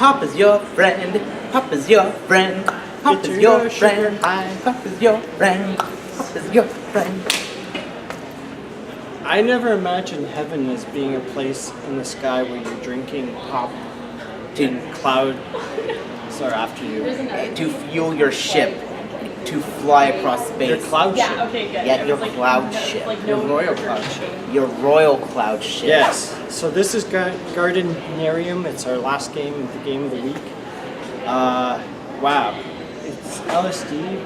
Papa's your friend. Papa's your friend. Papa's your friend. Papa's your friend. Papa's your friend. I never imagined heaven as being a place in the sky where you're drinking pop in cloud. Sorry, after you. To fuel your ship to fly across space. Your cloud ship. Yeah, okay, good. Yeah, your cloud ship. Your royal cloud ship. Your royal cloud ship. Yes. So this is Gardenarium. It's our last game, the game of the week. Wow. It's LSD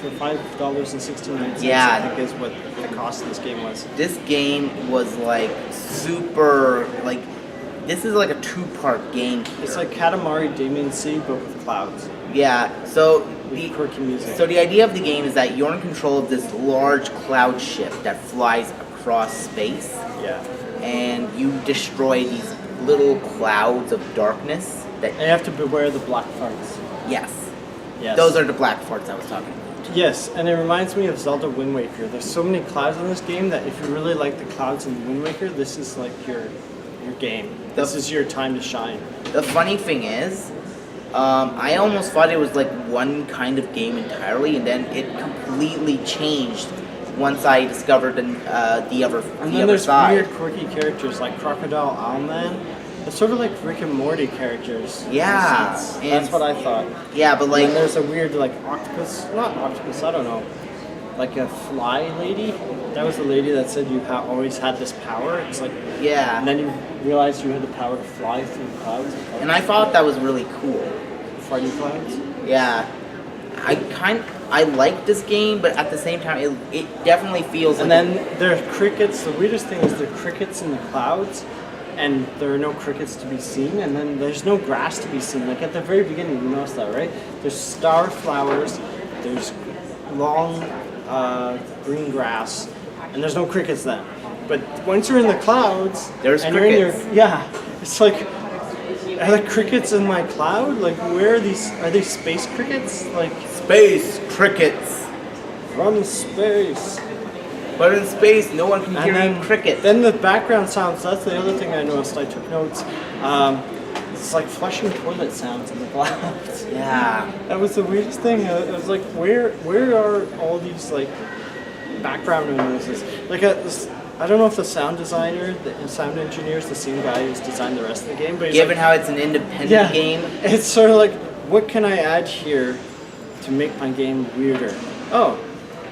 for $5.69. Yeah. I think is what the cost of this game was. This game was like super, like, this is like a two-part game here. It's like Katamari Damacy Sea, but with clouds. Yeah, so With quirky music. So the idea of the game is that you're in control of this large cloud ship that flies across space, Yeah. and you destroy these little clouds of darkness that, And you have to beware the black farts. yes, Yes. those are the black farts I was talking about. Yes, and it reminds me of Zelda Wind Waker. There's so many clouds in this game that if you really like the clouds in Wind Waker, this is like your game. This is your time to shine. The funny thing is, I almost thought it was like one kind of game entirely, and then it completely changed once I discovered the other And the then other there's side. weird quirky characters like Crocodile Owlman. It's sort of like Rick and Morty characters. in a Yeah, sense. and- That's what I thought. Yeah, but And like, then there's a weird like octopus, not octopus, I don't know, like a fly lady. That was the lady that said you always had this power. It's like, yeah, and then you realized you had the power to fly through the clouds. and I thought that was really cool. Farty clouds. Yeah, I like this game, but at the same time, it definitely feels. And like then there are crickets. The weirdest thing is there are crickets in the clouds, and there are no crickets to be seen. And then there's no grass to be seen. Like at the very beginning, you notice that, right? There's star flowers. There's long green grass, and there's no crickets then. But once you're in the clouds, There's and crickets. It's like. Are the crickets in my cloud? Like, where are these? Are they space crickets? Like, space crickets. from space. But in space, no one can hear you cricket. Then the background sounds, that's the other thing I noticed. I took notes. It's like flushing toilet sounds in the clouds. Yeah. That was the weirdest thing. I was like, where are all these, like, background noises? Like, I don't know if the sound designer, the sound engineer is the same guy who's designed the rest of the game, but he's Given like, how it's an independent game, it's sort of like, what can I add here to make my game weirder? Oh,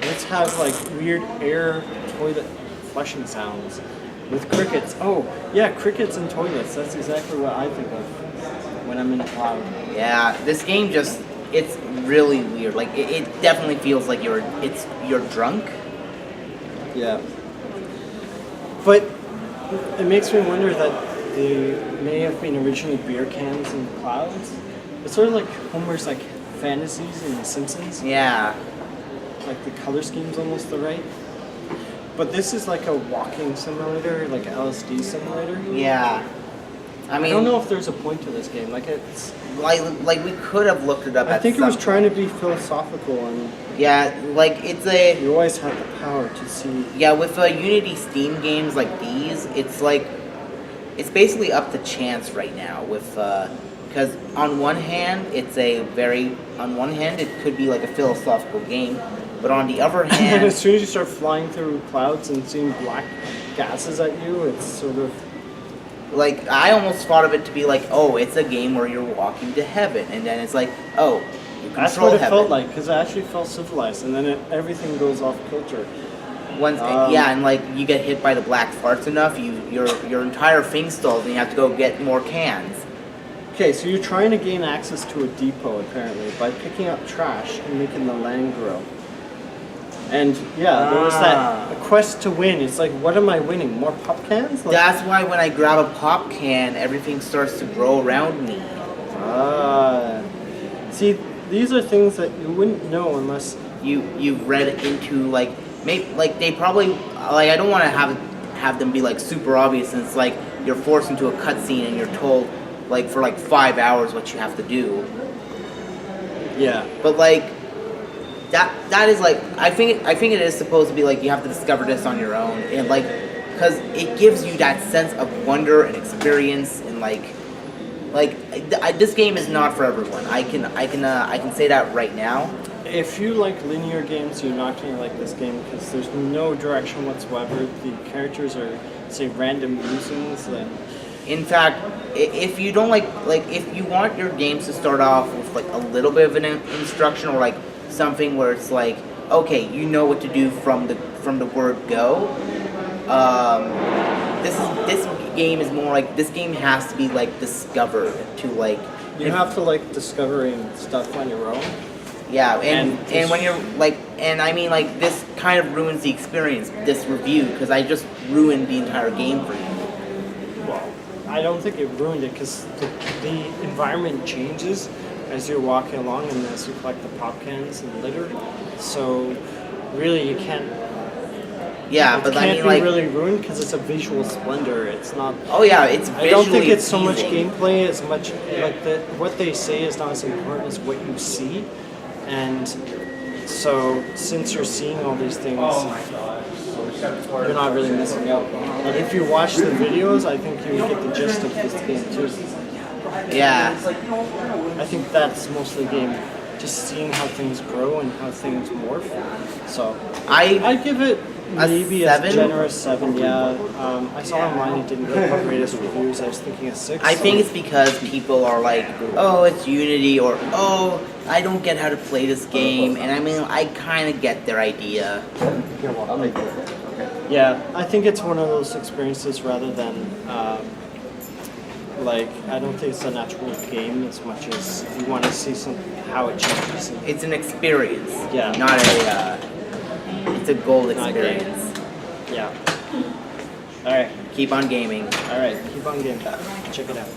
let's have like weird air toilet flushing sounds with crickets. Oh, yeah, crickets and toilets. That's exactly what I think of when I'm in a cloud. yeah, this game it's really weird. Like it definitely feels like you're drunk. Yeah. But it makes me wonder that they may have been originally beer cans in the clouds. It's sort of like Homer's like fantasies in The Simpsons. Yeah. Like the color scheme's almost the right. But this is like a walking simulator, like an LSD simulator. Yeah. I mean, I don't know if there's a point to this game. Like it's. like we could have looked it up. I think it some was trying to be philosophical, and Yeah, like it's a. you always have the power to see. Yeah, with Unity Steam games like these, it's like it's basically up to chance right now. With because on one hand, it could be like a philosophical game, but on the other And hand, as soon as you start flying through clouds and seeing black gases at you, it's sort of. like I almost thought of it to be like, oh, it's a game where you're walking to heaven, and then it's like, oh, you That's control what it heaven. felt like, because it actually felt civilized, and then everything goes off kilter. Yeah, and like you get hit by the black farts enough, your entire thing stalls, and you have to go get more cans. Okay, so you're trying to gain access to a depot, apparently, by picking up trash and making the land grow. And yeah, there was that a quest to win. It's like, what am I winning? More pop cans? Like, That's why when I grab a pop can, everything starts to grow around me. see, these are things that you wouldn't know unless You've read into like they probably like I don't want to have them be like super obvious, and it's like you're forced into a cutscene and you're told like for like 5 hours what you have to do. yeah. But like that is like I think it is supposed to be like you have to discover this on your own, and like because it gives you that sense of wonder and experience, and like This game is not for everyone. I can say that right now. If you like linear games, you're not going to like this game because there's no direction whatsoever. The characters are, say, random musings. And In fact, if you don't if you want your games to start off with like a little bit of an instruction or like something where it's like, okay, you know what to do from the word go. This game is more like this game has to be like discovered to like. you have to like discovering stuff on your own. Yeah, and And when you're like, and I mean like this kind of ruins the experience. This review because I just ruined the entire game for you. Well, I don't think it ruined it because the environment changes as you're walking along and as you collect the pop cans and litter. So really, you can't. Yeah, It but can't I mean be like, really ruined because it's a visual splendor. It's not. oh yeah, it's visually I don't think it's so much pleasing. gameplay as much like what they say is not as important as what you see, and so since you're seeing all these things, you're not really missing out. And if you watch the videos, I think you get the gist of this game too. Yeah, I think that's most of the game, just seeing how things grow and how things morph. So I'd give it maybe a 7? generous 7. Yeah, I saw online it didn't get the greatest reviews. I was thinking a 6. I think it's because people are like, oh, it's Unity, or oh, I don't get how to play this game, and I mean, I kind of get their idea. Yeah, I think it's one of those experiences rather than I don't think it's a natural game as much as you want to see how it changes. It's an experience, Yeah. not a. It's a gold Not a game. experience. Yeah. All right. Keep on gaming. All right. Keep on game. Check it out.